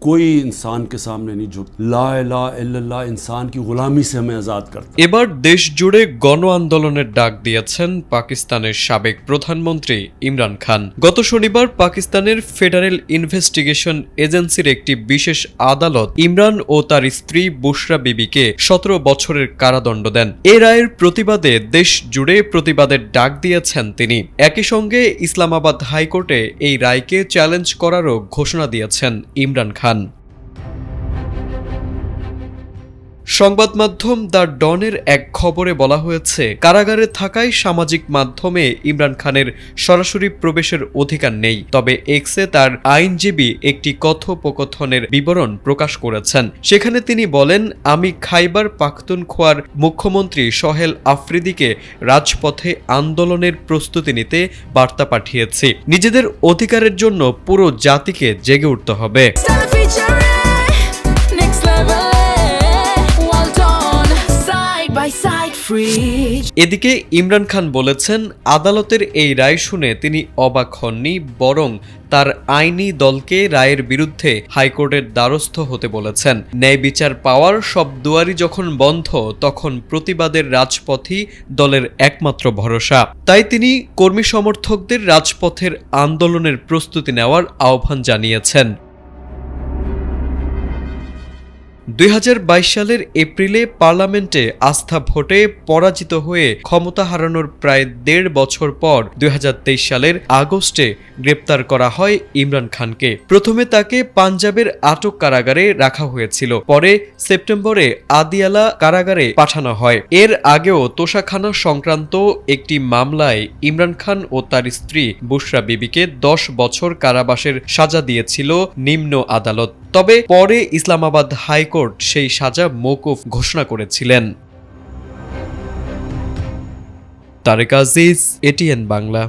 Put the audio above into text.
कोई इंसान के सामने नहीं झुक। ला इलाहा इल्लल्लाह इंसान की गुलामी से हमें आजाद करता। এবার দেশ জুড়ে গণ আন্দোলনের ডাক দিয়েছেন পাকিস্তানের সাবেক প্রধানমন্ত্রী ইমরান খান। গত শনিবার পাকিস্তানের ফেডারেল ইনভেস্টিগেশন এজেন্সির একটি বিশেষ আদালত ইমরান ও তার স্ত্রী বুশরা বিবিকে 17 বছরের কারাদণ্ড দেন। এ রায়ের প্রতিবাদে দেশ জুড়ে প্রতিবাদের ডাক দিয়েছেন তিনি। একই সঙ্গে ইসলামাবাদ হাইকোর্টে এই রায়কে চ্যালেঞ্জ করারও ঘোষণা দিয়েছেন ইমরান খান। সংবাদ মাধ্যম দ্য ডনের এক খবরে বলা হয়েছে, কারাগারে থাকায় সামাজিক মাধ্যমে ইমরান খানের সরাসরি প্রবেশের অধিকার নেই। তবে এক্সে তার আইনজীবী একটি কথোপকথনের বিবরণ প্রকাশ করেছেন। সেখানে তিনি বলেন, আমি খাইবার পাখতুনখোয়ার মুখ্যমন্ত্রী সোহেল আফ্রিদিকে রাজপথে আন্দোলনের প্রস্তুতি নিতে বার্তা পাঠিয়েছি। নিজেদের অধিকারের জন্য পুরো জাতিকে জেগে উঠতে হবে। এদিকে ইমরান খান বলেছেন, আদালতের এই রায় শুনে তিনি অবাক হননি, বরং তার আইনি দলকে রায়ের বিরুদ্ধে হাইকোর্টের দ্বারস্থ হতে বলেছেন। ন্যায় বিচার পাওয়ার সব দুয়ারই যখন বন্ধ, তখন প্রতিবাদের রাজপথই দলের একমাত্র ভরসা। তাই তিনি কর্মী সমর্থকদের রাজপথের আন্দোলনের প্রস্তুতি নেওয়ার আহ্বান জানিয়েছেন। 2022 সালের এপ্রিলে পার্লামেন্টে আস্থা ভোটে পরাজিত হয়ে ক্ষমতা হারানোর প্রায় 1.5 বছর পর 2023 সালের আগস্টে গ্রেপ্তার করা হয় ইমরান খানকে। প্রথমে তাকে পাঞ্জাবের আটক কারাগারে রাখা হয়েছিল, পরে সেপ্টেম্বরে আদিয়ালা কারাগারে পাঠানো হয়। এর আগেও তোষাখানা সংক্রান্ত একটি মামলায় ইমরান খান ও তার স্ত্রী বুশরা বিবিকে 10 বছর কারাবাসের সাজা দিয়েছিল নিম্ন আদালত। তবে পরে ইসলামাবাদ হাইকোর্ট সেই সাজা মওকুফ ঘোষণা করেছিলেন। তারেক আজিজ, এটিএন বাংলা।